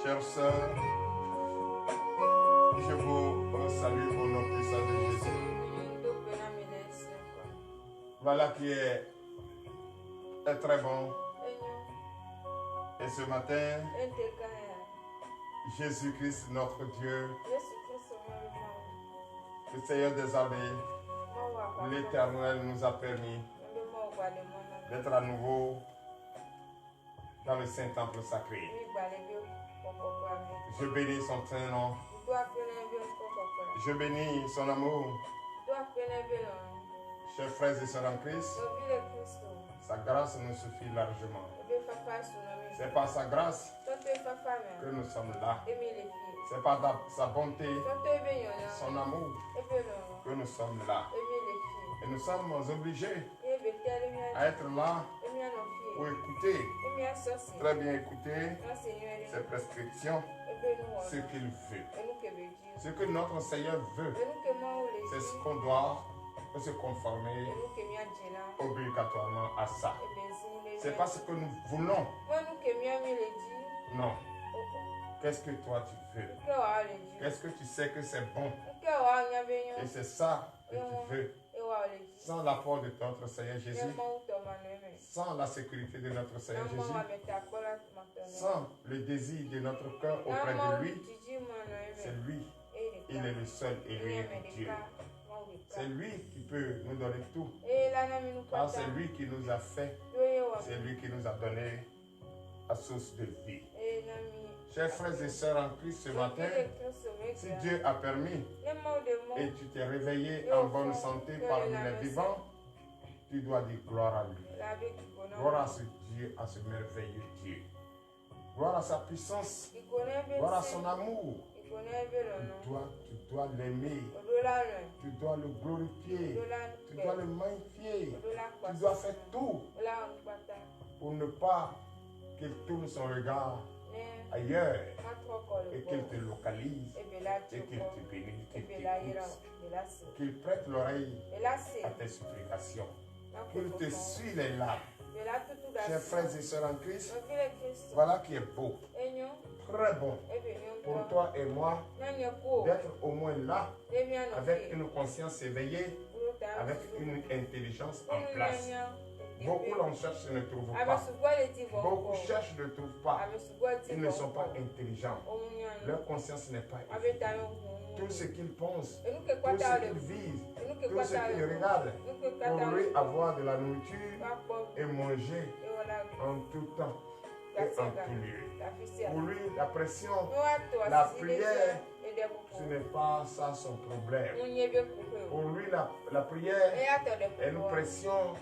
Chères sœurs, je vous salue au nom puissant de Jésus. Voilà qui est très bon. Et ce matin, Jésus-Christ, notre Dieu, le Seigneur des armées, l'Éternel nous a permis d'être à nouveau dans le Saint-Temple sacré. Je bénis son saint nom. Je bénis son amour. Chers frères et sœurs en Christ, sa grâce nous suffit largement. C'est par sa grâce que nous sommes là. C'est par sa bonté, son amour que nous sommes là. Et nous sommes obligés à être là pour écouter, très bien écouter ses prescriptions, ce qu'il veut. Ce que notre Seigneur veut, c'est ce qu'on doit se conformer obligatoirement à ça. C'est pas ce que nous voulons. Non. Qu'est-ce que toi tu veux? Qu'est-ce que tu sais que c'est bon? Et c'est ça que tu veux. Sans l'apport de notre Seigneur Jésus, sans la sécurité de notre Seigneur Jésus, sans le désir de notre cœur auprès de lui, c'est lui. Il est le seul et l'unique Dieu. C'est lui qui peut nous donner tout. Car c'est lui qui nous a fait. C'est lui qui nous a donné la source de vie. Chers frères et sœurs en Christ, ce matin, si Dieu a permis et tu t'es réveillé en bonne santé parmi les vivants, tu dois dire gloire à lui. Gloire à ce Dieu, à ce merveilleux Dieu. Gloire à sa puissance. Gloire à son amour. Tu dois l'aimer. Tu dois le glorifier. Tu dois le magnifier. Tu dois faire tout pour ne pas qu'il tourne son regard ailleurs et qu'il te localise et qu'il te bénisse, qu'il t'écoute, qu'il prête l'oreille à tes supplications, qu'il te suit les larmes. Chers frères et sœurs en Christ, voilà qui est beau, très bon pour toi et moi d'être au moins là avec une conscience éveillée, avec une intelligence en place. Beaucoup l'en cherchent et ne trouvent pas. Beaucoup cherchent et ne trouvent pas. Ils ne sont pas intelligents. Leur conscience n'est pas éveillée. Tout ce qu'ils pensent, tout ce qu'ils visent, tout ce qu'ils regardent, pour lui avoir de la nourriture et manger en tout temps et en tout lieu. Pour lui, la pression, la prière, ce n'est pas ça son problème. Pour lui, la prière est une pression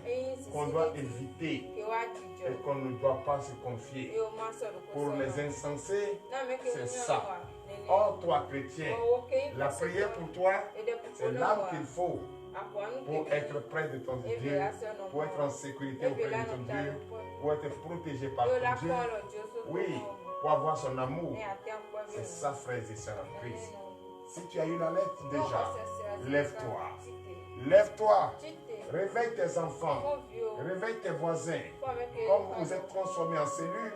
qu'on doit éviter et qu'on ne doit pas se confier. Pour les insensés, c'est ça. Or, toi, chrétien, la prière pour toi, c'est l'âme qu'il faut pour être près de ton Dieu, pour être en sécurité auprès de ton Dieu, pour être protégé par ton Dieu. Oui, pour avoir son amour. C'est ça, frères et sœurs en Christ. Si tu as eu la lettre déjà, lève-toi. Lève-toi. Réveille tes enfants. Réveille tes voisins. Comme vous êtes transformés en cellules,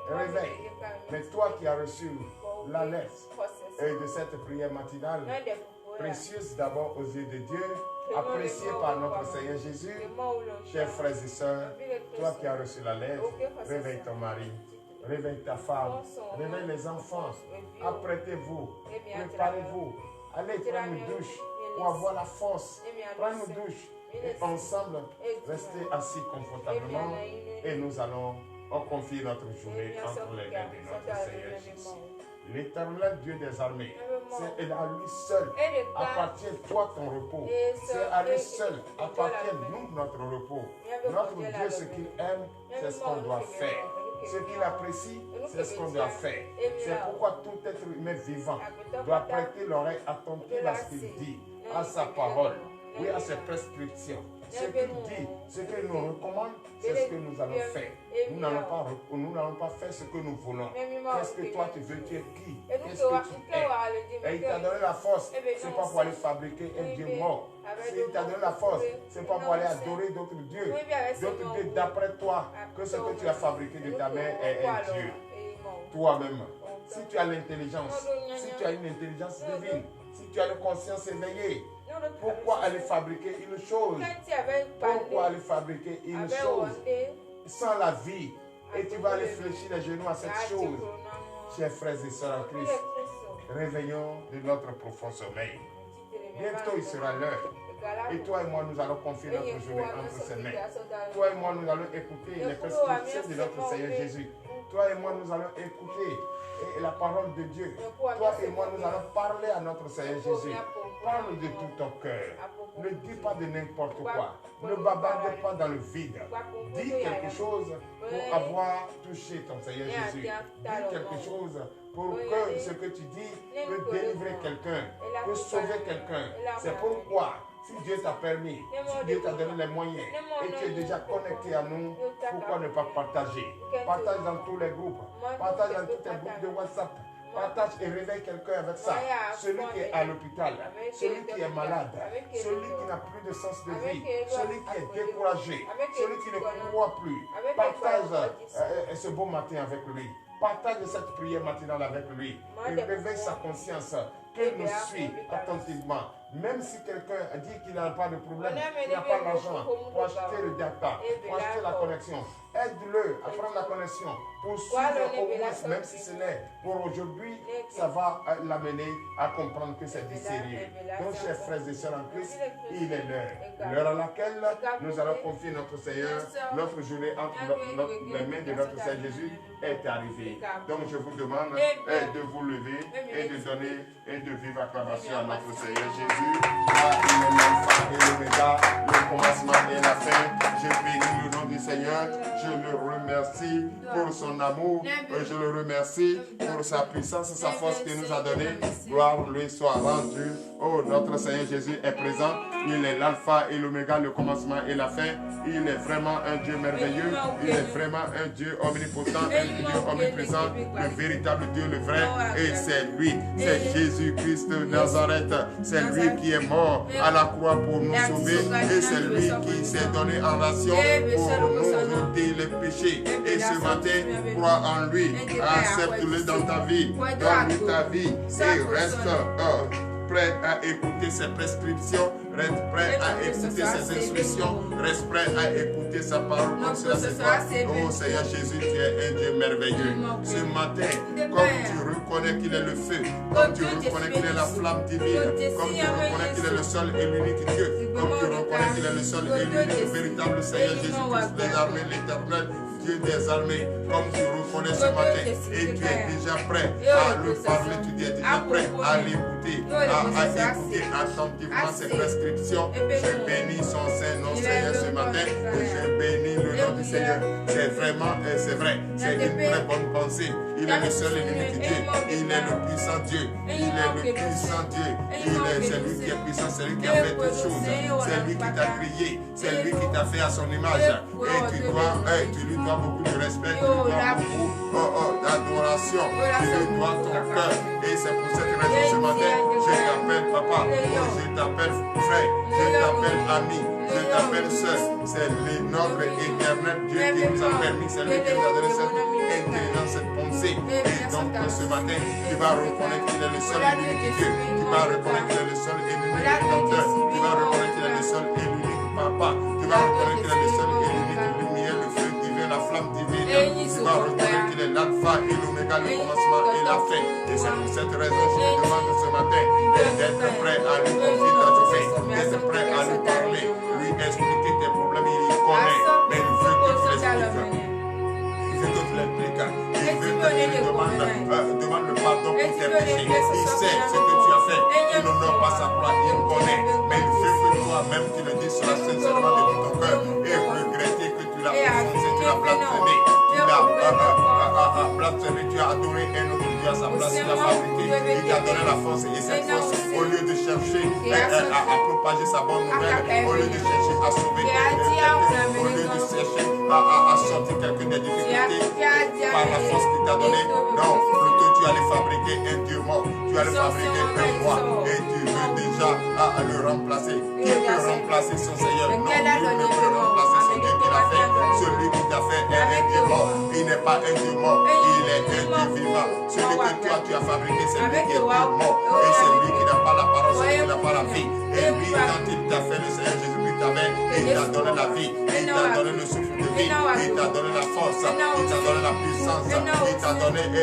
réveille. Mais toi qui as reçu la lettre et de cette prière matinale, précieuse d'abord aux yeux de Dieu, appréciée par notre Seigneur Jésus, chers frères et sœurs, toi qui as reçu la lettre, réveille ton mari. Réveille ta femme, réveille les enfants, apprêtez-vous, préparez-vous, allez prendre une douche pour avoir la force, prendre une douche et ensemble rester assis confortablement et nous allons confier notre journée entre les mains de notre Seigneur Jésus. L'Éternel Dieu des armées, c'est à lui seul appartient toi ton repos. C'est à lui seul appartient nous notre repos. Notre Dieu, ce qu'il aime, c'est ce qu'on doit faire. Ce qu'il apprécie, c'est ce qu'on doit faire. C'est pourquoi tout être humain vivant doit prêter l'oreille attentive à ce qu'il dit, à sa parole, oui, à ses prescriptions. Ce qu'il dit, ce qu'il nous recommande, c'est ce que nous allons faire. Nous n'allons pas faire ce que nous voulons. Qu'est-ce que toi tu veux? Tu es qui? Qu'est-ce que tu es? Et il t'a donné la force, ce n'est pas pour aller fabriquer un Dieu mort. S'il t'a donné la force, ce n'est pas pour aller adorer d'autres dieux. D'autres dieux d'après toi, que ce que tu as fabriqué de ta main est un Dieu. Toi-même. si tu as l'intelligence, si tu as une intelligence divine, si tu as une conscience éveillée, pourquoi aller fabriquer une chose? Pourquoi aller fabriquer une chose sans la vie? Et tu vas aller fléchir les genoux à cette chose. Chers frères et sœurs en Christ, réveillons de notre profond sommeil. Bientôt il sera l'heure. Et toi et moi, nous allons confier notre journée entre ses mains. Toi et moi, nous allons écouter les prescriptions de notre Seigneur Jésus. Toi et moi, nous allons écouter la parole de Dieu. Toi et moi, nous allons parler à notre Seigneur Jésus. Parle de tout ton cœur. Ne dis pas de n'importe quoi. Ne bavarde pas dans le vide. Dis quelque chose pour avoir touché ton Seigneur Jésus. Dis quelque chose pour que ce que tu dis peut délivrer quelqu'un, peut sauver quelqu'un. C'est pourquoi, si Dieu t'a permis, si Dieu t'a donné les moyens et tu es déjà connecté à nous, pourquoi ne pas partager? Partage dans tous les groupes, partage dans tous les groupes de WhatsApp. Partage et réveille quelqu'un avec ça. Celui qui est à l'hôpital, celui qui est malade, celui qui n'a plus de sens de vie, celui qui est découragé, celui qui ne croit plus. Partage ce beau matin avec lui. Partage cette prière matinale avec lui. Et réveille sa conscience. Qu'il nous suit attentivement. Même si quelqu'un dit qu'il n'a pas de problème, qu'il n'a pas d'argent pour acheter le data, pour acheter la connexion, aide-le à prendre la connexion pour suivre au moins, même si ce n'est pour aujourd'hui, ça va l'amener à comprendre que c'est du sérieux. Donc, chers frères et sœurs en Christ, il est l'heure à laquelle nous allons confier notre Seigneur, notre journée entre les mains de notre Seigneur Jésus est arrivée. Donc, je vous demande de vous lever et de donner de vive acclamation à notre Seigneur Jésus. Toi, il est l'alpha et l'oméga, le commencement et la fin. Je bénis le nom du Seigneur. Je le remercie pour son amour. Je le remercie pour sa puissance, sa force qu'il nous a donnée. Gloire lui soit rendue. Oh, notre Seigneur Jésus est présent. Il est l'alpha et l'oméga, le commencement et la fin. Il est vraiment un Dieu merveilleux. Il est vraiment un Dieu omnipotent, un Dieu omniprésent, le véritable Dieu, le vrai. Et c'est lui, c'est Jésus-Christ de Nazareth. C'est lui qui est mort à la croix pour nous sauver. Et c'est lui qui s'est donné en ration pour nous ôter les péchés. Et ce matin, crois en lui. Accepte-le dans ta vie. Donne-lui ta vie. Et reste prêt à écouter ses prescriptions, reste prêt à écouter ses instructions, reste prêt à écouter sa parole comme cela se fait. Oh Seigneur Jésus, tu es un Dieu merveilleux. Ce matin, comme tu reconnais qu'il est le feu, comme tu reconnais qu'il est la flamme divine, comme tu reconnais qu'il est le seul et l'unique Dieu, comme tu reconnais qu'il est le seul et l'unique véritable Seigneur Jésus-Christ des armées, l'éternel Dieu des armées, comme tu reconnais ce matin, et tu es déjà prêt à le parler, tu es déjà prêt à l'écouter, à écouter attentivement ses prescriptions. Je bénis son Saint-Nom, Seigneur, ce matin, et je bénis le nom du Seigneur. C'est vraiment, c'est vrai, c'est une très bonne pensée. Il est le seul et l'unique Dieu, il est le puissant Dieu, il est le puissant Dieu, c'est lui qui est puissant, c'est lui qui a fait toutes choses, c'est lui qui t'a créé, c'est lui qui t'a fait à son image, et tu lui dois beaucoup de respect, tu lui dois beaucoup d'adoration, tu lui dois ton cœur, et c'est pour cette raison ce matin, je t'appelle papa, je t'appelle frère, je t'appelle ami, je t'appelle sœur, c'est notre éternel Dieu qui nous a permis, c'est lui qui nous a donné cette intelligence, cette pensée, et donc ce matin, tu vas reconnaître qu'il est le seul et l'unique Dieu, tu vas reconnaître qu'il est le seul et l'unique rédempteur, tu vas reconnaître qu'il est le seul et l'unique papa, tu vas reconnaître qu'il est le seul et l'unique lumière, le feu divin, la flamme divine, tu vas reconnaître qu'il est l'alpha et l'oméga, le commencement et la fin. Et c'est pour cette raison que je te demande ce matin d'être prêt à lui confier ta journée, d'être prêt à lui parler, lui expliquer tes problèmes, il les connaît, mais il veut que tu l'expliques. Il veut que tu l'expliques. Il veut que tu lui demandes le pardon pour tes péchés. Il sait ce que tu as fait. Il n'honore pas sa gloire, il connaît. Mais il veut que toi-même tu le dises cela sincèrement de tout ton cœur et regretter que tu l'as offensé, tu l'as blasphémé. Tu l'as blasphémé, tu as adoré un autre Dieu à sa place, tu l'as fabriqué. Il t'a donné la force et cette force, au lieu de chercher à propager sa bonne nouvelle, au lieu de chercher à sauver quelqu'un, au lieu de chercher à sortir quelqu'un des difficultés par la force qu'il t'a donnée, non, plutôt tu tu allais fabriquer un Dieu mort, tu allais fabriquer un roi, et tu veux déjà le remplacer. Qui peut remplacer son Seigneur? Non, nul ne peut remplacer son Dieu qui l'a fait. Celui qui t'a fait est un Dieu mort. Il n'est pas un Dieu mort, il est un Dieu vivant. Celui que toi tu as fabriqué, c'est lui qui est Dieu mort. Et c'est lui qui n'a pas la parole, c'est lui qui n'a pas la vie. Et lui, quand il t'a fait, le Seigneur Jésus-Christ t'avait, il t'a donné la vie, il t'a donné le souffle de vie, il t'a donné la force, il t'a donné la puissance, il t'a donné de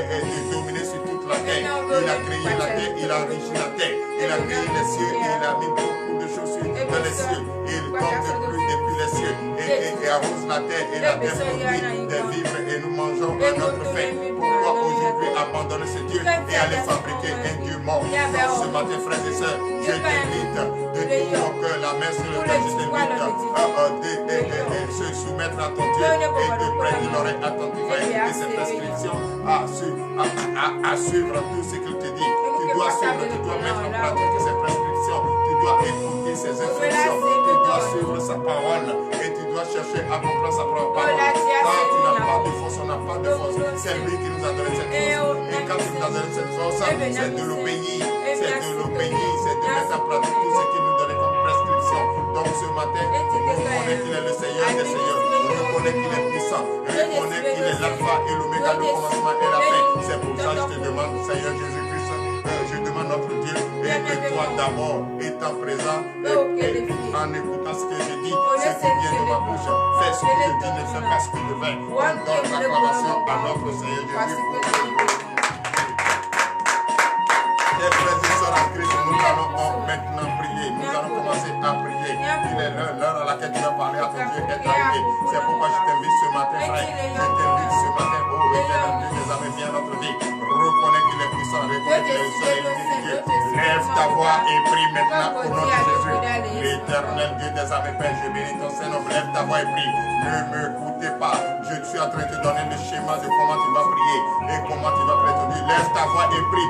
dominer sur toute la terre. Il a créé la terre, il a enrichi la terre, il a créé les cieux et il a mis beaucoup de choses dans les cieux. Il tombe de pluie depuis les cieux et arrose la terre et la terre produit des vivres et nous mangeons à notre faim. Pourquoi aujourd'hui abandonner ce Dieu et aller fabriquer un Dieu mort? Ce matin, frères et sœurs, je t'invite de tout mon cœur, la main sur le cœur, je t'invite de se soumettre à ton Dieu et de prêter l'oreille attentive à écouter ses prescriptions, à suivre tout ce qu'il te dit. Tu dois suivre, tu dois mettre en pratique ses prescriptions, tu dois écouter ses instructions, tu dois suivre sa parole et tu dois chercher à comprendre sa propre parole. Quand tu n'as pas de force, on n'a pas de force. C'est lui qui nous a donné cette force. Et quand il nous a donné cette force, c'est de l'obéir. C'est de l'obéir, c'est de mettre en pratique tout ce qu'il nous donnait comme prescription. Donc ce matin, reconnais qu'il est le Seigneur des Seigneurs. Reconnais qu'il est puissant. Reconnais qu'il est l'alpha et l'oméga, le commencement et la fin. C'est pour ça que je te demande, Seigneur Jésus-Christ, je demande notre Dieu, et que toi d'abord, étant présent, et en écoutant ce que je dis, ce qui vient de ma bouche, fais ce que je dis, ne fais pas ce que je fais. On donne l'acclamation à notre Seigneur Jésus. Chers frères et sœurs en Christ, nous allons maintenant prier. Nous allons commencer à prier. Il est l'heure à laquelle tu vas parler à ton Dieu est arrivée. C'est pourquoi je t'invite ce matin, frère. Je t'invite ce matin, oh éternel Dieu des âmes, viens notre vie. Reconnais qu'il est puissant, reconnais qu'il est le seul et l'unique Dieu. Lève ta voix et prie maintenant au nom de Jésus. L'éternel Dieu des âmes, Père, je bénis ton Saint-Nom. Lève ta voix et prie. Ne m'écoutez pas. Je suis en train de te donner le schéma de comment tu vas prier et comment tu vas prétendre. Lève ta voix et prie.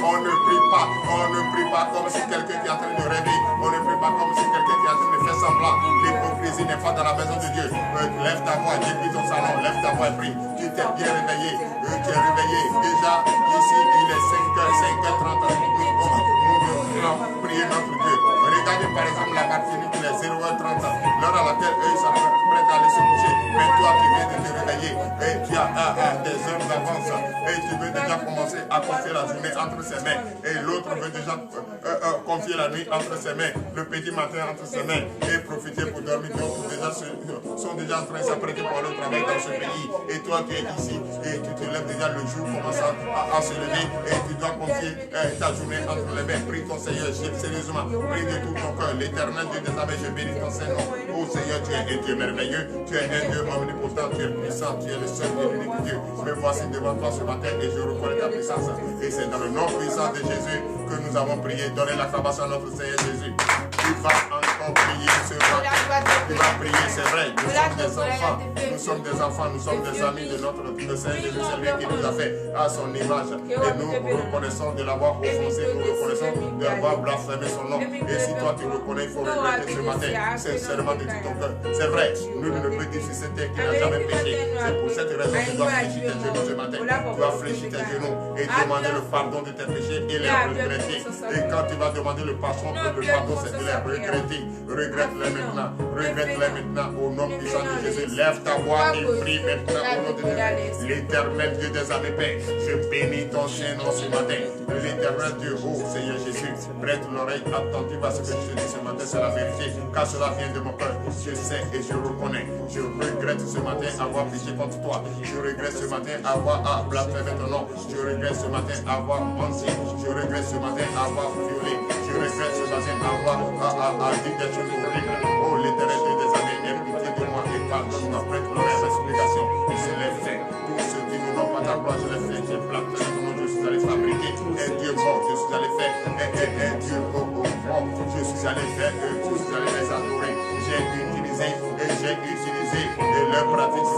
On ne prie pas comme si quelqu'un qui est en train de rêver. On ne prie pas comme si quelqu'un qui est en train de faire semblant. L'hypocrisie n'est pas dans la maison de Dieu. Lève ta voix, déplie ton salon, lève ta voix et prie. Tu t'es bien réveillé. Tu es réveillé. Déjà, ici, il est 5h30. Nous devons prier notre Dieu. Regardez par exemple la Martinique, il est 0h30. L'heure à laquelle eux s'apprêtent à aller se coucher. Mais toi, tu viens de te réveiller et tu as des heures d'avance et tu veux déjà commencer à confier la journée entre ses mains et l'autre veut déjà confier la nuit entre ses mains, le petit matin entre ses mains et profiter pour dormir. Donc déjà sont déjà en train de s'apprêter pour aller au travail dans ce pays et toi tu es ici et tu te lèves déjà, le jour commence à se lever et tu dois confier ta journée entre les mains. Prie ton Seigneur sérieusement, prie de tout ton cœur. L'éternel Dieu des armées, je bénis ton Saint-Nom. Oh Seigneur, tu es un Dieu merveilleux, tu es un Dieu omnipotent, tu es puissant, tu es le seul et l'unique Dieu. Me voici devant toi ce matin et je reconnais ta puissance. Et c'est dans le nom puissant de Jésus que nous avons prié. Donnez l'acclamation à notre Seigneur Jésus. Tu vas encore prier ce matin. Tu vas prier, c'est vrai. Nous sommes des enfants, nous sommes des amis de notre Seigneur Jésus. C'est lui qui nous a fait à son image. Et nous reconnaissons de l'avoir offensé, nous reconnaissons d'avoir blasphémé son nom. Et si toi tu reconnais, il faut regretter ce matin, sincèrement de tout ton cœur. C'est vrai, nul ne peut dire sur cette terre qu'il n'a jamais péché. C'est pour cette raison que tu dois fléchir tes genoux ce matin. Tu dois fléchir tes genoux et demander le pardon de tes péchés et les regretter. Et quand tu vas demander le pardon, c'est de les regretter. Regrette-les maintenant au nom puissant de Jésus. Lève ta voix et prie maintenant au nom de Jésus. L'éternel Dieu des armées, Père, je bénis ton Saint-Nom ce matin. L'éternel Dieu, oh Seigneur Jésus, prête l'oreille attentive à ce que je te dis ce matin, c'est la vérité, car cela vient de mon cœur. Je sais et je reconnais. Je regrette ce matin avoir péché contre toi. Je regrette ce matin avoir blasphémé ton nom. Je regrette ce matin avoir menti. Je regrette ce matin avoir violé. Je regrette ce matin avoir dit des choses horribles. Oh, l'éternel Dieu des années, aie pitié de moi et pardonne-moi. Prête l'oreille à l'explication. Je l'ai fait. Tout ce qui nous n'ont pas ta gloire, je l'ai fait. J'ai blasphémé ton nom. Je suis allé fabriquer un Dieu mort. Je suis allé faire un Dieu mort. Je suis allé faire, je suis allé les adorer. J'ai utilisé leur pratique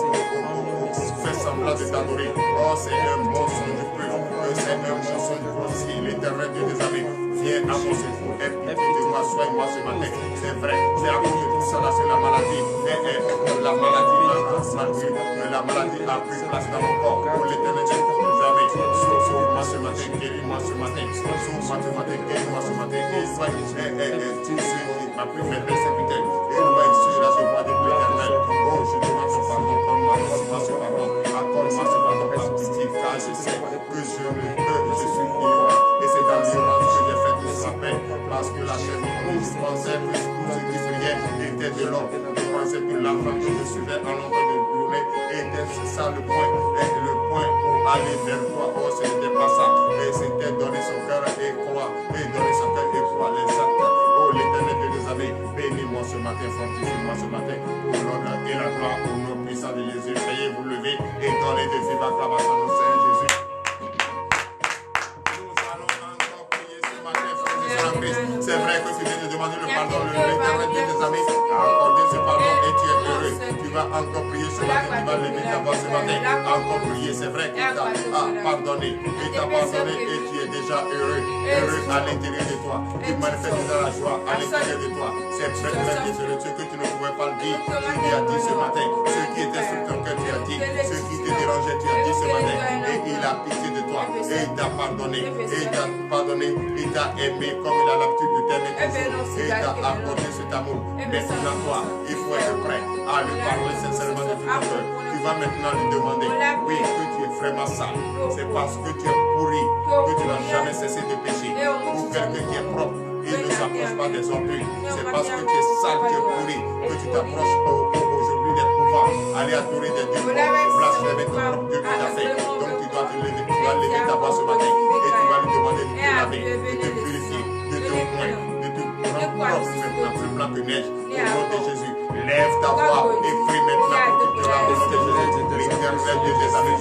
pour faire semblant de t'adorer. Oh, c'est un mensonge pur. C'est un mensonge aussi. L'éternel Dieu des armées, Viens à mon secours. Aie pitié de moi. Soigne-moi ce matin. C'est vrai. C'est à cause de tout ça là. C'est la maladie. La maladie a pris place dans mon corps. Pour l'éternel, jamais. Sauve-moi ce matin. Guéris-moi ce matin. Sauve-moi ce matin. Guéris-moi ce matin. Et soigne. Ma plus faible serviteur. Et loin ceux-là de moi depuis l'éternel. Oh, je demande ton pardon. Accorde-moi ce pardon. Accorde-moi ce pardon par pitié. Car je sais que je suis ignorant. Et c'est dans l'ignorance que j'ai fait tout ce rappel. Parce que la chair je pensais que tout ce qui brillait était de l'or. Je pensais que la femme que je suivais en longueur de journée était ça le point pour aller vers toi. Oh, ce n'était pas ça. Et c'était donner son cœur et croire. Et donner son cœur et croire les actes. Oh, l'éternel de nos amis, bénis-moi ce matin, fortifie-moi ce matin pour l'honneur et la gloire au nom puissant de Jésus. Veuillez vous lever et donner des vives acclamations au Seigneur Jésus. Nous allons encore prier ce matin, frères et sœurs en Christ. C'est vrai que tu viens de demander le pardon, l'éternel de tes amis a accordé ce pardon et tu es heureux. Tu vas encore prier ce matin, tu vas lever ta voix ce matin. Encore prier, c'est vrai qu'il t'a pardonné. Il t'a pardonné et tu es déjà heureux. Heureux à l'intérieur de toi. Tu manifestes déjà la joie à l'intérieur de toi. C'est vrai que ce que tu ne pouvais pas le dire, tu lui as dit ce matin. Ce qui était sur ton cœur, tu as dit. Ce qui te dérangeait, tu as dit ce matin. Et il a pitié de toi. Et il t'a pardonné. Et il t'a pardonné. Il t'a aimé comme il a l'habitude de t'aimer toujours. Et il t'a accordé cet amour. Maintenant, toi, il faut être prêt à lui parler sincèrement de tout ton cœur. Tu vas maintenant lui demander, oui, que tu es vraiment sale. C'est parce que tu es pourri que tu n'as jamais cessé de pécher. Pour quelqu'un qui est propre, il ne s'approche pas des orgueils. C'est parce que tu es sale, tu es pourri, que tu t'approches aujourd'hui des pouvoirs. Aller adorer des dieux, blasphémer ton propre Dieu qui t'a fait. Donc tu dois te lever, tu vas lever ta voix ce matin et tu vas lui demander de te laver, de te purifier, de te oindre, de te rendre propre maintenant, plus blanc que neige. Au nom de Jésus, lève ta voix et prie maintenant pour que tu la au nom de Jésus. L'éternel Dieu des armées,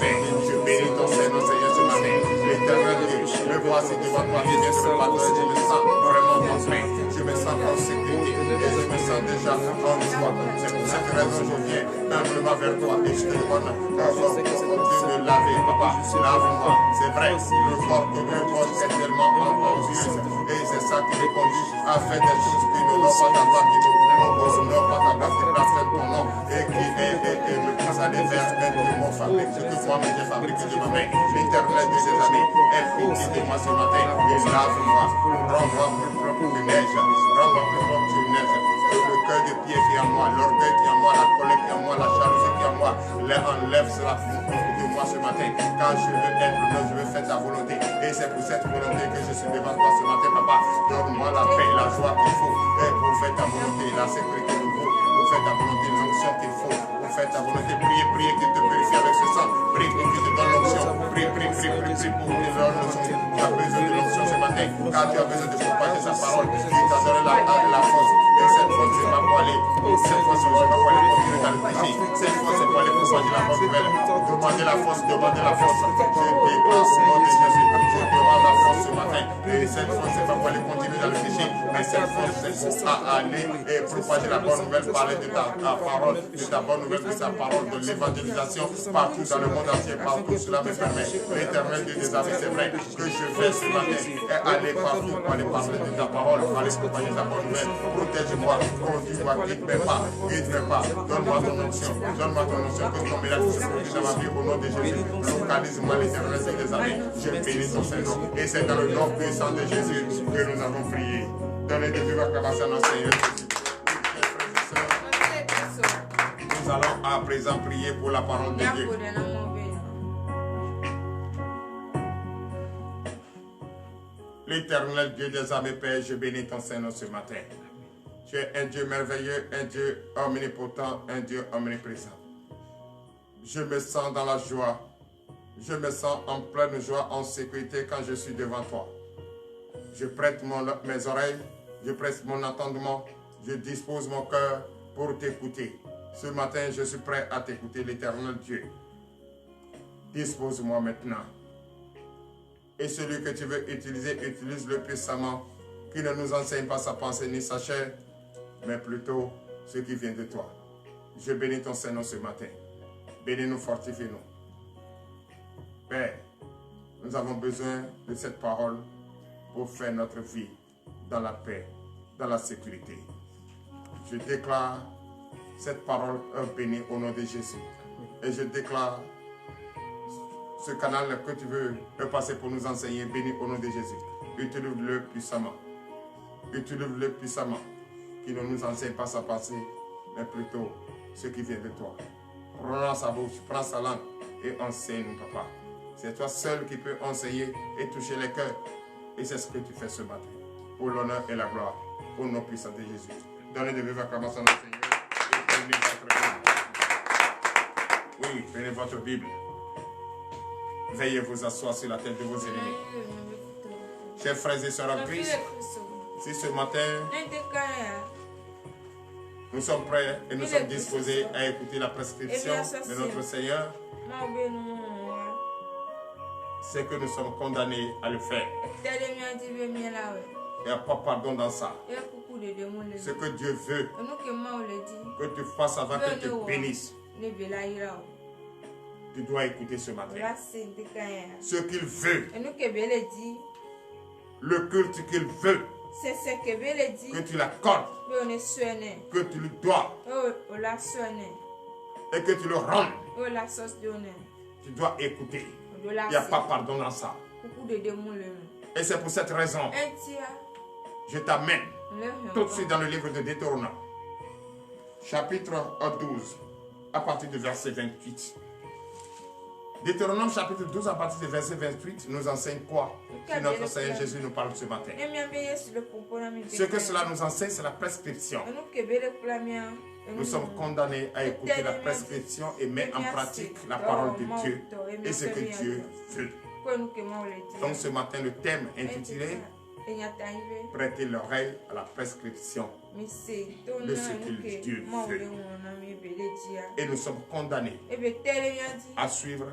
je bénis ton Seigneur, Seigneur, ce matin. L'éternel Dieu, me voici devant toi, tu viens de me pardonner, je me sens vraiment en paix, je me sens en sécurité et je me sens déjà en joie. C'est pour cette raison que je viens humblement vers toi et je te demande encore de me laver, papa, lave-moi. C'est vrai, le corps de mon corps est tellement orgueilleuse et c'est ça qui me conduit à faire des choses qui ne n'ont pas ta gloire, qui n'ont pas ta gloire, qui blasphèment ton nom et qui me pousse à aller vers un de mon fabrique, ce que moi-même j'ai fabriqué de ma main. L'éternel de ses amis, aie pitié de moi ce matin et lave-moi, rends-moi plus propre que neige, rends-moi plus propre que neige. Le cœur de pied qui est en moi, l'orgueil qui est en moi, la colère qui est en moi, la jalousie qui est en moi, enlève cela de moi ce matin. Quand je veux être l'homme, je veux faire ta volonté. Et c'est pour cette volonté que je suis devant toi ce matin, papa. Donne-moi la paix, la joie qu'il faut pour faire ta volonté, la sécurité qu'il faut pour faire ta volonté, l'onction qu'il faut pour faire ta volonté. Priez qu'il te purifie avec ce sang. Prie pour qu'il te donne l'onction. Prie pour qu'il te donne l'onction. Tu as besoin de l'onction ce matin, car tu as besoin de propager sa parole. Il t'a donné la force. Et cette force, c'est pas pour aller. Cette force, c'est pas pour aller continuer dans le péché. Cette force, c'est pour aller propager la bonne nouvelle. Demandez la force, demandez la force. Je déclare au nom de Jésus. Je demande la force ce matin. Et cette force, c'est pas pour aller continuer dans le péché. Mais cette force, c'est pour aller et propager la bonne nouvelle, parler de ta parole, de ta bonne nouvelle, de sa parole, de l'évangélisation partout dans le monde entier, partout. Cela me permet, l'éternel Dieu des amis, c'est vrai que je vais ce matin et aller partout pour aller parler de ta parole, pour aller propager ta bonne nouvelle. Protège-moi, conduis-moi, guide-moi pas. Donne-moi ton onction, que ton miracle se produise dans ma vie au nom de Jésus. Localise-moi l'éternel Dieu des amis. Je bénis ton Seigneur. Et c'est dans le nom puissant de Jésus que nous avons prié. Donnez des vives acclamations à notre Seigneur Jésus. Nous allons à présent prier pour la parole de Dieu. L'éternel Dieu des armées, Père, je bénis ton Seigneur ce matin. Tu es un Dieu merveilleux, un Dieu omnipotent, un Dieu omniprésent. Je me sens dans la joie. Je me sens en pleine joie, en sécurité quand je suis devant toi. Je prête mes oreilles, je prête mon entendement, je dispose mon cœur pour t'écouter. Ce matin, je suis prêt à t'écouter, l'éternel Dieu. Dispose-moi maintenant. Et celui que tu veux utiliser, utilise-le puissamment, qui ne nous enseigne pas sa pensée ni sa chair, mais plutôt ce qui vient de toi. Je bénis ton Seigneur ce matin. Bénis-nous, fortifie-nous. Père, nous avons besoin de cette parole pour faire notre vie dans la paix, dans la sécurité. Je déclare cette parole bénie au nom de Jésus. Et je déclare ce canal que tu veux passer pour nous enseigner, béni au nom de Jésus. Utilise-le puissamment. Utilise-le puissamment. Qui ne nous enseigne pas sa pensée, mais plutôt ce qui vient de toi. Prends sa bouche, prends sa langue et enseigne, papa. C'est toi seul qui peux enseigner et toucher les cœurs. Et c'est ce que tu fais ce matin. Pour l'honneur et la gloire. Au nom puissant de Jésus. Donnez de vives acclamations au Seigneur. Et prenez votre Bible. Oui, prenez votre Bible. Veuillez vous asseoir sur la tête de vos ennemis. Chers frères et sœurs en Christ, si ce matin, nous sommes prêts et nous sommes disposés à écouter la prescription de notre Seigneur, c'est que nous sommes condamnés à le faire. Il n'y a pas pardon dans ça. Ce que Dieu veut que tu fasses avant qu'il te bénisse, tu dois écouter ce matin. Ce qu'il veut, le culte qu'il veut, que tu l'accordes, que tu lui dois et que tu le rendes, tu dois écouter. Il n'y a pas pardon dans ça. Et c'est pour cette raison je t'amène tout de suite dans le livre de Deutéronome, chapitre 12, à partir du verset 28. Deutéronome chapitre 12 à partir du verset 28 nous enseigne quoi? Que notre Seigneur Jésus nous parle ce matin. Ce que cela nous enseigne, c'est la prescription. Nous sommes condamnés à écouter la prescription et mettre en pratique la parole de Dieu et ce que Dieu veut. Donc ce matin, le thème intitulé « Prêtez l'oreille à la prescription de ce que Dieu veut ». Et nous sommes condamnés à suivre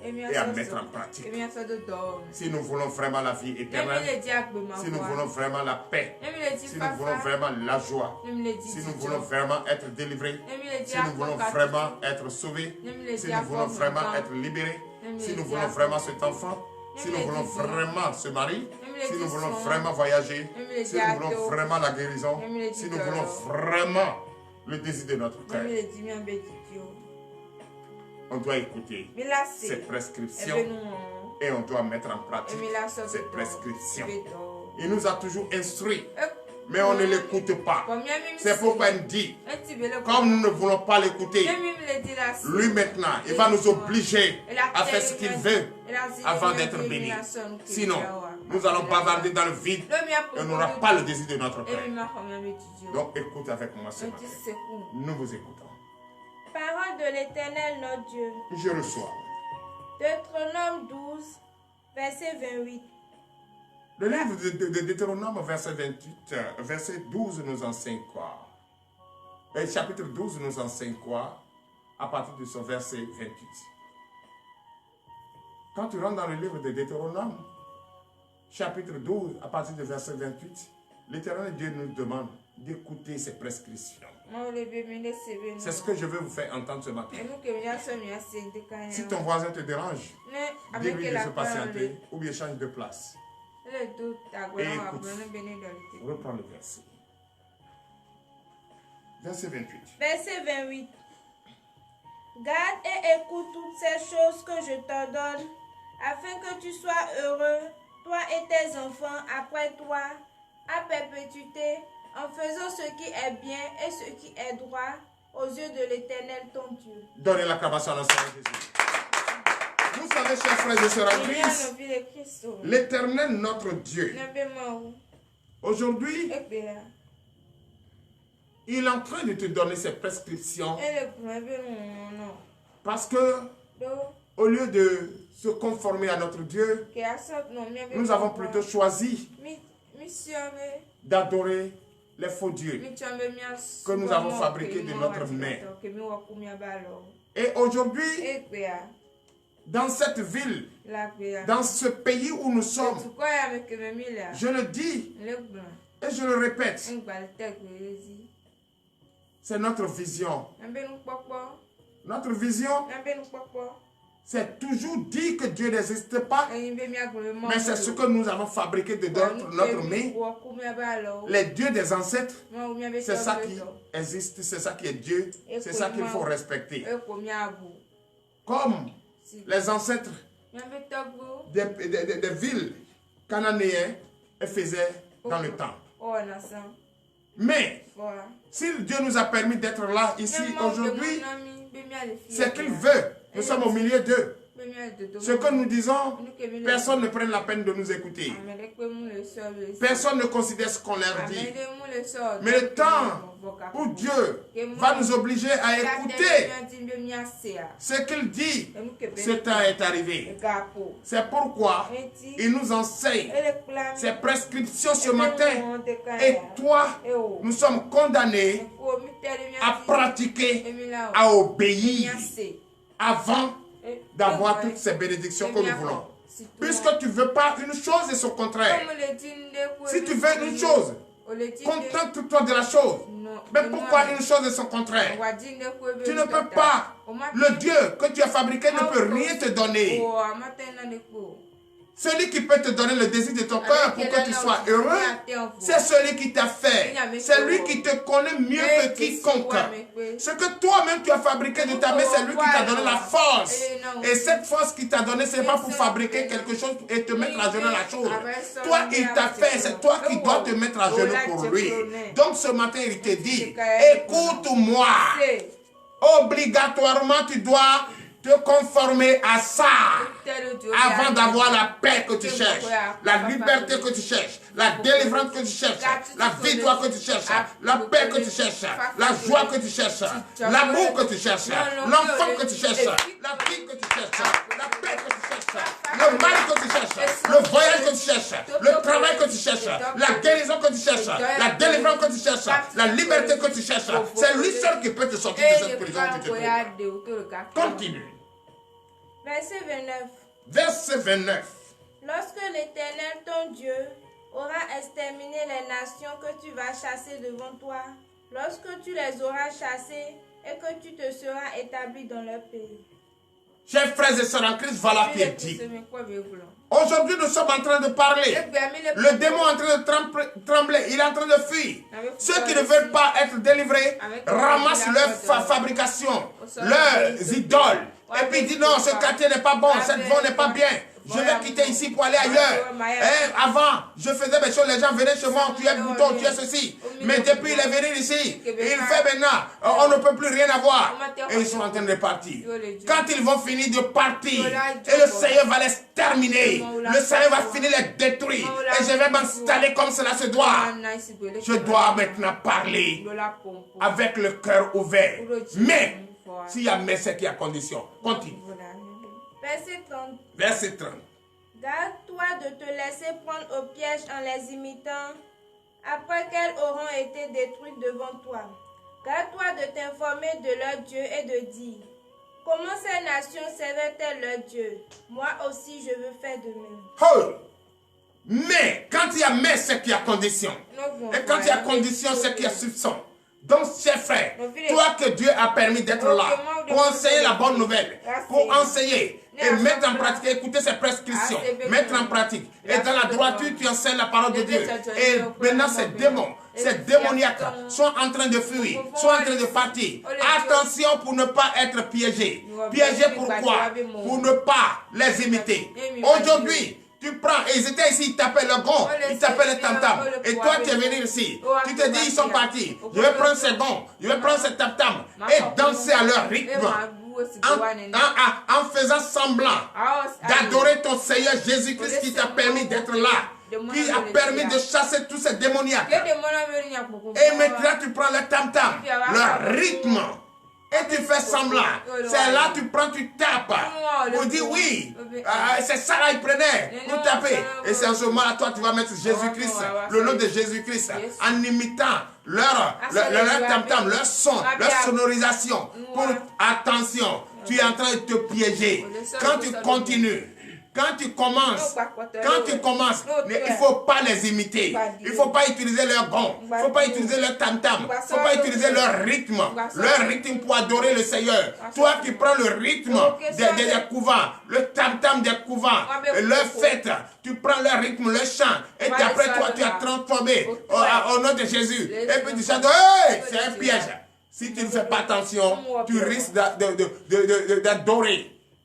et à mettre en pratique. Si nous voulons vraiment la vie éternelle, si nous voulons vraiment la paix, si nous voulons vraiment la joie, si nous voulons vraiment être délivrés, si nous voulons vraiment être sauvés, si nous voulons vraiment être libérés, si nous voulons vraiment cet enfant, si nous voulons vraiment se marier, si nous voulons vraiment voyager, si nous voulons vraiment la guérison, si nous voulons vraiment le désir de notre cœur, on doit écouter ces prescriptions et on doit mettre en pratique ces prescriptions. Il nous a toujours instruits, mais on ne l'écoute pas. C'est pourquoi il dit, comme nous ne voulons pas l'écouter, lui maintenant, il va nous obliger à faire ce qu'il veut avant d'être bénis. Sinon, nous allons bavarder dans le vide et on n'aura pas le désir de notre cœur. Donc écoute avec moi ce matin. Nous vous écoutons. Parole de l'Éternel notre Dieu. Je reçois. Deutéronome 12, verset 28. Le livre de Deutéronome, verset 28, verset 12 nous enseigne quoi? Le chapitre 12 nous enseigne quoi? À partir de son verset 28. Quand tu rentres dans le livre de Deutéronome, chapitre 12, à partir du verset 28, l'Éternel Dieu nous demande d'écouter ses prescriptions. C'est ce que je veux vous faire entendre ce matin. Si ton voisin te dérange, dis-lui de se patienter ou bien change de place. Et écoute, reprends le verset. Verset 28. Verset 28. Garde et écoute toutes ces choses que je t'ordonne, afin que tu sois heureux, toi et tes enfants après toi, à perpétuité, en faisant ce qui est bien et ce qui est droit aux yeux de l'Éternel ton Dieu. Donnez l'acclamation à notre Seigneur Jésus. Vous savez, chers frères et sœurs en Christ, l'Éternel notre Dieu, aujourd'hui, il est en train de te donner ses prescriptions parce que au lieu de se conformer à notre Dieu, nous avons plutôt choisi d'adorer les faux dieux que nous avons fabriqués de notre main. Et aujourd'hui, dans cette ville, dans ce pays où nous sommes, je le dis et je le répète, c'est notre vision. Notre vision, c'est toujours dit que Dieu n'existe pas, mais c'est ce que nous avons fabriqué de notre main. Les dieux des ancêtres, c'est ça qui existe, c'est ça qui est Dieu, c'est ça qu'il faut respecter. Comme les ancêtres des villes cananéennes faisaient dans le temps. Mais, si Dieu nous a permis d'être là, ici, aujourd'hui, c'est qu'il veut. Nous sommes au milieu d'eux. Ce que nous disons, personne ne prend la peine de nous écouter. Personne ne considère ce qu'on leur dit. Mais le temps où Dieu va nous obliger à écouter ce qu'il dit, ce temps est arrivé. C'est pourquoi il nous enseigne ses prescriptions ce matin. Et toi, nous sommes condamnés à pratiquer, à obéir avant d'avoir toutes ces bénédictions que nous voulons. Puisque tu ne veux pas une chose et son contraire. Si tu veux une chose, contente-toi de la chose. Mais pourquoi une chose et son contraire? Tu ne peux pas. Le Dieu que tu as fabriqué ne peut rien te donner. Celui qui peut te donner le désir de ton cœur pour que tu sois heureux, c'est celui qui t'a fait. C'est lui qui te connaît mieux que quiconque. Ce que toi-même tu as fabriqué de ta main, c'est lui qui t'a donné la force. Et cette force qu'il t'a donnée, ce n'est pas pour fabriquer quelque chose et te mettre à genoux la chose. Toi, il t'a fait, c'est toi qui dois te mettre à genoux pour lui. Donc ce matin, il te dit, écoute-moi. Obligatoirement, tu dois te conformer à ça avant d'avoir la paix que tu cherches, la liberté que tu cherches, la délivrance que tu cherches, la victoire que tu cherches, la paix que tu cherches, la joie que tu cherches, l'amour que tu cherches, l'enfant que tu cherches, la vie que tu cherches, la paix que tu cherches, le mari que tu cherches, le voyage que tu cherches, le travail que tu cherches, la guérison que tu cherches, la délivrance que tu cherches, la liberté que tu cherches. C'est lui seul qui peut te sortir de cette prison que tu te trouves. Continue. Verset 29. Verset 29. Lorsque l'Éternel, ton Dieu, aura exterminé les nations que tu vas chasser devant toi, lorsque tu les auras chassées et que tu te seras établi dans leur pays. Chers frères et sœurs en Christ, voilà qui est dit. Aujourd'hui, nous sommes en train de parler. Le démon est en train de trembler. Il est en train de fuir. Ceux qui ne veulent pas être délivrés ramassent leur fabrication, leurs idoles. Et puis il dit non, ce quartier n'est pas bon, cette voie n'est pas bien. Je vais quitter ici pour aller ailleurs. Avant, je faisais mes choses, les gens venaient chez moi, tu es bouton, tu es ceci. Mais depuis il est venu ici, il fait maintenant, on ne peut plus rien avoir. Et ils sont en train de partir. Quand ils vont finir de partir, et le Seigneur va les terminer, le Seigneur va finir les détruire. Et je vais m'installer comme cela se doit. Je dois maintenant parler avec le cœur ouvert. Mais, s'il y a mais, c'est qu'il y a condition. Continue. Verset 30. Verset 30. Garde-toi de te laisser prendre au piège en les imitant, après qu'elles auront été détruites devant toi. Garde-toi de t'informer de leur Dieu et de dire, comment ces nations servaient-elles leur Dieu? Moi aussi je veux faire de même. Oh. Mais, quand il y a mais, c'est qu'il y a condition. Et quand il y a condition, c'est qu'il y a soupçon. Donc, chers frères, toi que Dieu a permis d'être là, pour enseigner la bonne nouvelle, pour enseigner et mettre en pratique, écouter ses prescriptions, mettre en pratique. Et dans la droiture, tu enseignes la parole de Dieu. Et maintenant, ces démons, ces démoniaques sont en train de fuir, sont en train de partir. Attention pour ne pas être piégé. Piégé pourquoi? Pour ne pas les imiter. Aujourd'hui, tu prends, et ils étaient ici, ils tapaient le gong, ils tapaient le tam-tam. Et toi, tu es venu ici. Tu te dis, ils sont partis. Je vais prendre ces gongs, je vais prendre ces tam-tam et danser à leur rythme. En faisant semblant d'adorer ton Seigneur Jésus-Christ qui t'a permis d'être là. Qui a permis de chasser tous ces démoniaques. Et maintenant, tu prends le tam-tam, leur rythme. Et tu fais semblant. C'est là tu prends, tu tapes. Pour dire oui. C'est ça là, ils prenaient. Pour taper. Et c'est en ce moment-là, toi, tu vas mettre Jésus-Christ, le nom de Jésus-Christ, en imitant leur tam-tam, leur son, leur sonorisation. Pour attention, tu es en train de te piéger. Quand tu continues Quand tu commences, il ne faut pas les imiter. Il ne faut pas utiliser leur gong. Il ne faut pas utiliser leur tam-tam. Il ne faut pas utiliser leur rythme. Leur rythme pour adorer le Seigneur. Toi qui prends le rythme des couvents, le tam-tam des couvents, leur fête, tu prends leur rythme, leur chant. Et après toi, tu as transformé au nom de Jésus. Et puis tu chantes, hey, c'est un piège. Si tu ne fais pas attention, tu risques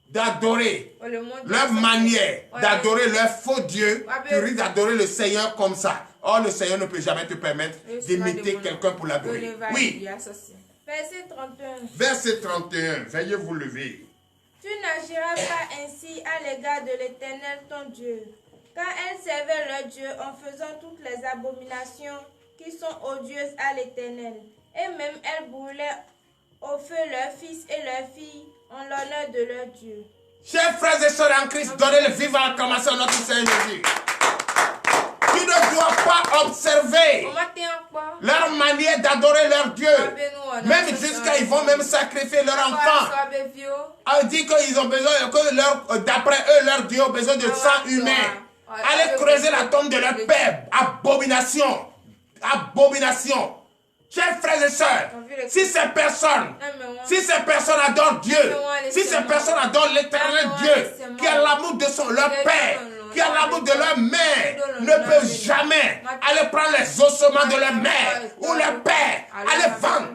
d'adorer leur manière, d'adorer leur faux Dieu. Tu risques d'adorer le Seigneur comme ça. Or, le Seigneur ne peut jamais te permettre d'imiter quelqu'un pour l'adorer. Oui. Verset 31. Verset 31. Veuillez vous lever. Tu n'agiras pas ainsi à l'égard de l'Éternel ton Dieu, car elles servaient leur Dieu en faisant toutes les abominations qui sont odieuses à l'Éternel. Et même elles brûlaient au feu leurs fils et leurs filles en l'honneur de leur Dieu. Chers frères et sœurs en Christ, donnez le vivant acclamation à notre Seigneur Jésus. Tu ne dois pas observer leur manière d'adorer leur Dieu. Même jusqu'à ils vont même sacrifier leur enfant. On dit qu'ils ont besoin, d'après eux, leur Dieu a besoin de sang humain. Allez creuser la tombe de leur père. Abomination. Abomination. Chers frères et sœurs, si ces personnes adorent Dieu, si ces personnes adorent l'éternel Dieu, qui a l'amour de leur père, qui a l'amour de leur mère, ne peut jamais aller prendre les ossements de leur mère ou leur père, aller vendre.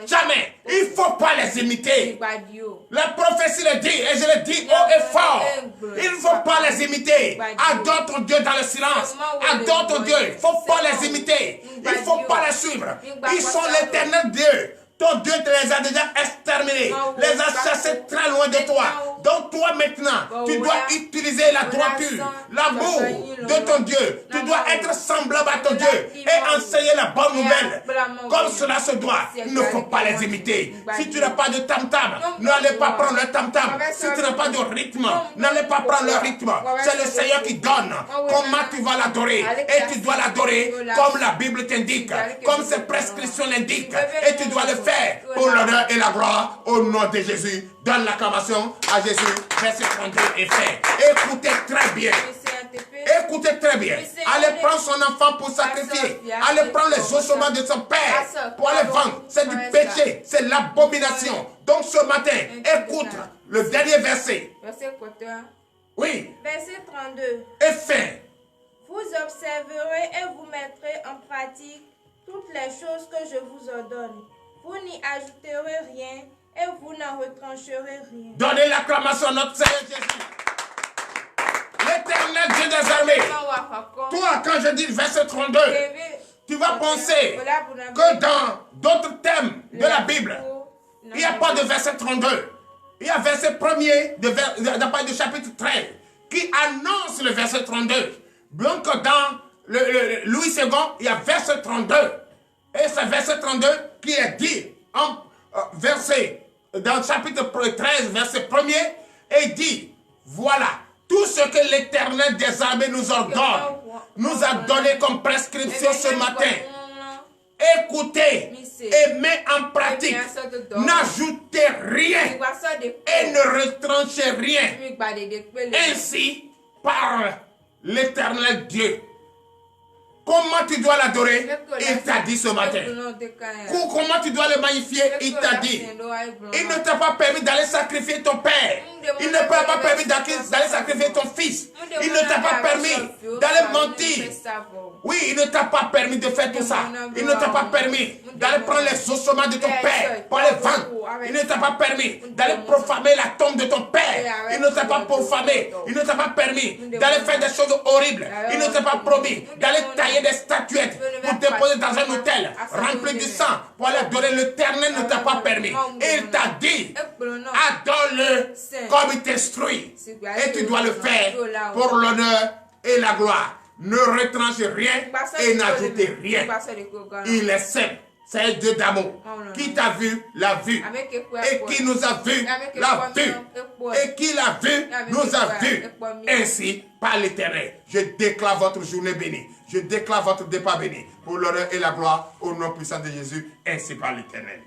Jamais. Il ne faut pas les imiter. La prophétie le dit, et je le dis haut et fort. Il ne faut pas les imiter. Adore ton Dieu dans le silence. Adore ton Dieu. Il ne faut pas les imiter. Il ne faut pas les suivre. Ils sont l'éternel Dieu. Ton Dieu te les a déjà exterminés, les a chassés très loin de toi. Donc toi maintenant, tu dois utiliser la droiture, l'amour de ton Dieu. Tu dois être semblable à ton Dieu et enseigner la bonne nouvelle. Comme cela se doit, il ne faut pas les imiter. Si tu n'as pas de tam-tam, n'allez pas prendre le tam-tam. Si tu n'as pas de rythme, n'allez pas prendre le rythme. C'est le Seigneur qui donne. Comment tu vas l'adorer? Et tu dois l'adorer comme la Bible t'indique, comme ses prescriptions l'indiquent. Et tu dois le faire pour l'honneur et la gloire au nom de Jésus. Donne l'acclamation à Jésus. Verset 32 est fait. Écoutez très bien. Écoutez très bien. Allez prendre son enfant pour sacrifier. Allez prendre les ossements de son père pour aller vendre. C'est du péché. C'est l'abomination. Donc ce matin, écoute le dernier verset. Oui. Verset 32. Et fin. Vous observerez et vous mettrez en pratique toutes les choses que je vous ordonne. Vous n'y ajouterez rien et vous n'en retrancherez rien. Donnez l'acclamation à notre Seigneur Jésus. L'éternel Dieu des armées. Toi, quand je dis verset 32, tu vas penser que dans d'autres thèmes de la Bible, il n'y a pas de verset 32. Il y a verset 1er de chapitre 13 qui annonce le verset 32. Donc dans Louis II, il y a verset 32. Et c'est verset 32 qui est dit en verset, dans le chapitre 13, verset 1er, et dit, voilà, tout ce que l'Éternel des armées nous ordonne, nous a donné comme prescription ce matin. Écoutez et mettez en pratique. N'ajoutez rien et ne retranchez rien. Ainsi parle l'Éternel Dieu. Comment tu dois l'adorer? Il t'a dit ce matin. Comment tu dois le magnifier? Il t'a dit. Il ne t'a pas permis d'aller sacrifier ton père. Il ne t'a pas permis d'aller sacrifier ton fils. Il ne t'a pas permis d'aller mentir. Oui, il ne t'a pas permis de faire tout ça. Il ne t'a pas permis d'aller prendre les ossements de ton père pour les vendre. Il ne t'a pas permis d'aller profaner la tombe de ton père. Il ne t'a pas profané. Il ne t'a pas permis d'aller faire des choses horribles. Il ne t'a pas promis d'aller tailler des statuettes pour déposer dans un hôtel rempli de sang pour aller adorer l'Éternel. Ne t'a pas permis. Il t'a dit, adore-le comme il t'instruit. Et tu dois le faire pour l'honneur et la gloire. Ne retranche rien et n'ajoutez rien. Il est simple. C'est un Dieu d'amour. Qui t'a vu, l'a vu. Et qui nous a vu, l'a vu. Et qui l'a vu, nous a vu. Ainsi, par l'Éternel, je déclare votre journée bénie. Je déclare votre départ béni. Pour l'honneur et la gloire, au nom puissant de Jésus, ainsi par l'Éternel.